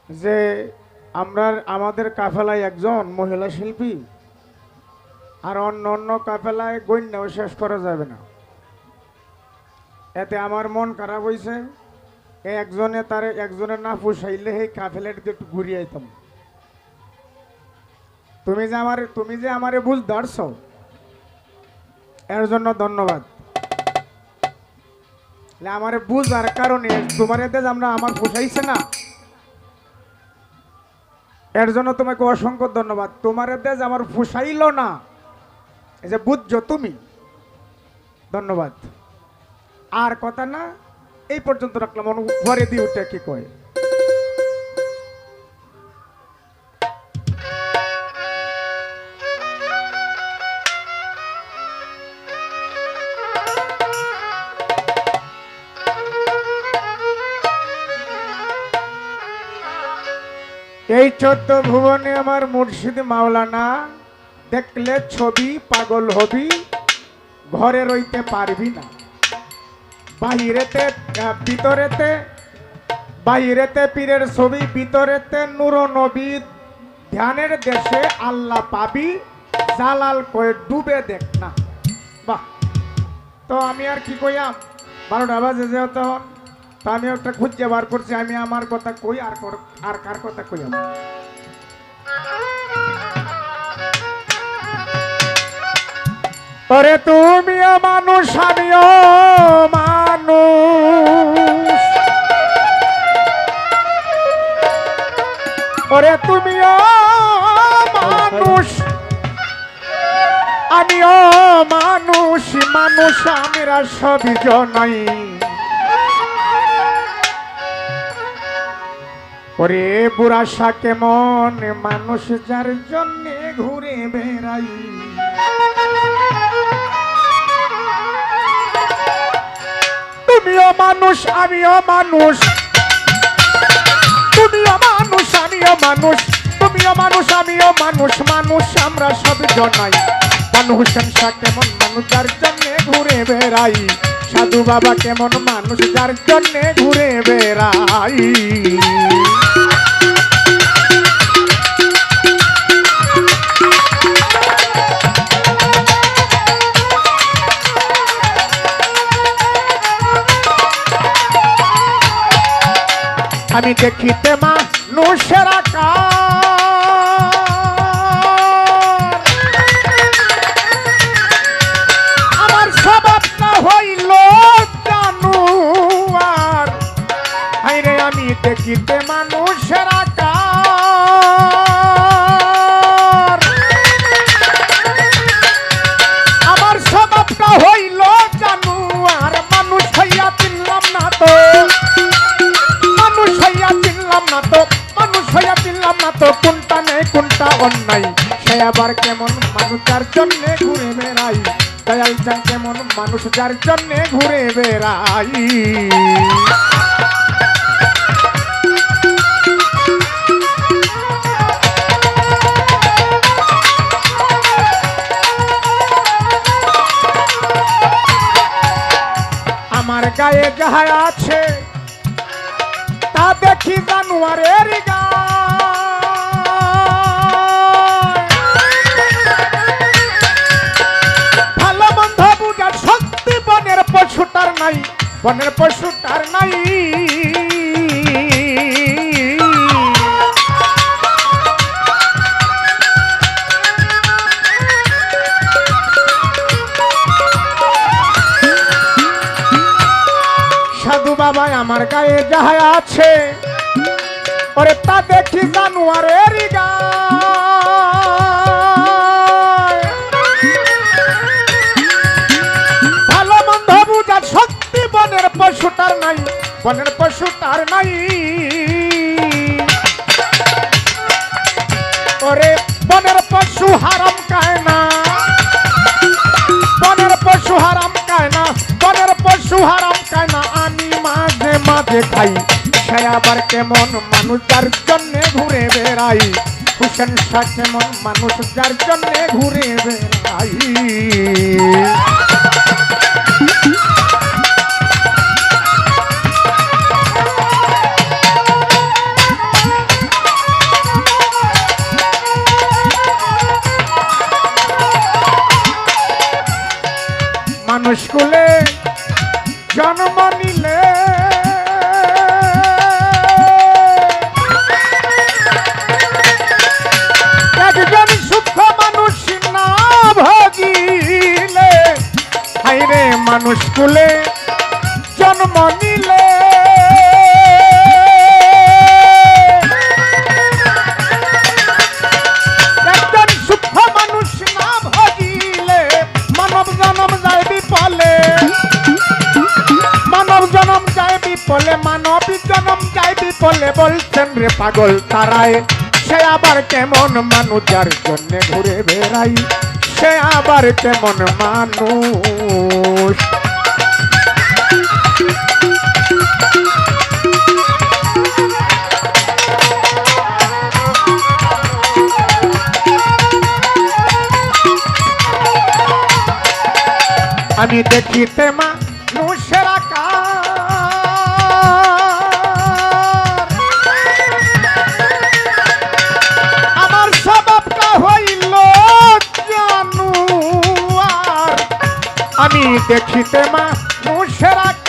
যে আমাদের কাফেলায় একজন মহিলা শিল্পী, আর অন্য অন্য কাফেলায় গণ্যও শেষ করা যাবে না। এতে আমার মন খারাপ হয়েছে। একজনে না পুষাইলে এই কাফেলাটিতে একটু ঘুরিয়ে আইতাম। তুমি যে আমারে বুঝ ধরছো, এর জন্য ধন্যবাদ। আমারে বুঝার কারণে তোমার এতে আমার পোষাইছে না, এর জন্য তোমাকে অসংখ্য ধন্যবাদ। তোমার এতে আমার পোষাইল না, এই যে বুঝছো তুমি, ধন্যবাদ। আর কথা না, এই পর্যন্ত রাখলাম। ঘরে দিয়ে উঠে কি কয়, এই 14 ভুবনে আমার মুর্শিদ মাওলানা, দেখলে ছবি পাগল হবি, ঘরে রইতে পারবি না। বাহিরেতে পীরের ছবি, ভিতরেতে নূর নবী, ধ্যানের দেশে আল্লাহ পাবি, জালাল কয়ে ডুবে দেখ না। বাহ! তো আমি আর কি কইয়াম, 12টা বাজে যেহেতু তখন, তো আমি একটা খুঁজে বার করছি। আমি আমার কথা কই, আর কার কথা কইয়াম। ওরে তুমিও মানুষ, আমিও মানুষ। ওরে তুমিও মানুষ, আমিও মানুষ। মানুষ আমরা সবই জনাই। ওরে বুড়াশা কেমন মানুষ, যার জন্যে ঘুরে বেড়াই। তুমিও মানুষ, আমিও মানুষ। তুমিও মানুষ, আমিও মানুষ। তুমিও মানুষ, আমিও মানুষ। মানুষ আমরা সব জনাই। মানুষ কেমন মানুষ, যার জন্যে ঘুরে বেড়াই। সাধু বাবা কেমন মানুষ, যার জন্যে ঘুরে বেড়াই। আমি দেখিতে মানুষের আকার, আমার স্বভাবটা হইল জানুয়ার। হাইরে আমি দেখিতে মানুষের আকার, আমার স্বভাবটা হইল জানুয়ার। মানুষ হইয়া চিনলাম না তো, মানুষ হইয়া চিনলাম না তো, কোনটা নেই কোনটা অন্যায়। সে আবার কেমন মানুষ, যার জন্যে ঘুরে বেড়াই। দয়াল চান কেমন মানুষ, যার জন্যে ঘুরে বেড়াই। আমার গায়ে যাহা আছে তা দেখি জানুয়ারের ভালো মন্দ বুঝার শক্তি বনের পশুটার নাই, বনের পশুটার নাই। সাধু বাবা আমার গায়ে যাহা আছে, ওরে তা দেখি জানুয়ারের গায়। ভালো মন্দ বুঝার শক্তি বনের পশুটার নাই, বনের পশুটার নাই। ওরে বনের পশু হারাম খায় না, বনের পশু হারাম খায় না, বনের পশু হারাম খায় না। আমি মাঝে মাঝে খাই। সে আবার কেমন মানুষ, যার জন্যে ঘুরে বেড়াই। হুসেন শাহ কেমন মানুষ, যার জন্যে ঘুরে বেড়াই। করছেন রে পাগল তারায় সে আবার কেমন মানুষ যার জন্য ঘুরে বেড়াই সে আবার কেমন মানুষ আমি দেখিতে মানুষের আকার আমার স্বভাবটা হইল জানুয়ার আমি দেখিতে মানুষের আকার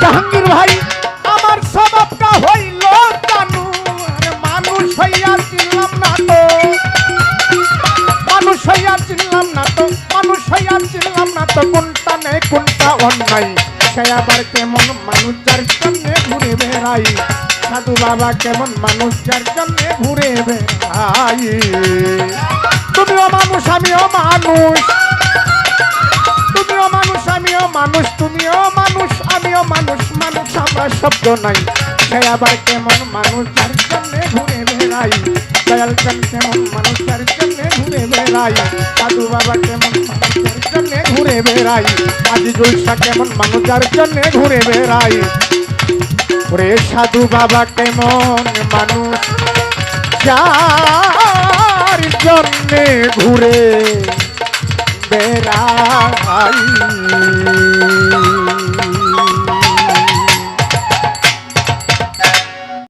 জাহাঙ্গীর ভাই আমার স্বভাবটা হইল জানুয়ার মানুষ হইয়া চিনলাম না তো মানুষ হইয়া চিনলাম না তো মানুষ হইয়া চিনলাম না তো কোনটা নেই কোনটা অন্যায় সে আবার কেমন মানুষ যার জন্য ঘুরে বেড়াই সাধু বাবা কেমন মানুষ যার জন্য ঘুরে বেড়াই তুমিও মানুষ আমিও মানুষ তুমিও মানুষ আমিও মানুষ তুমিও মানুষ আমিও মানুষ মানুষ আমরা শব্দ নাই সে আবার কেমন মানুষ যার জন্য ঘুরে বেড়াই দয়াল চান কেমন মানুষ যার জন্য ঘুরে বেড়াই সাধু বাবা কেমন মানুষ যার জন্য ঘুরে বেড়াই আজিজুল শাহ কেমন মানুষ যার জন্য ঘুরে বেড়াই ওরে সাধু বাবা কেমন মানুষ যার জন্য ঘুরে বেড়াই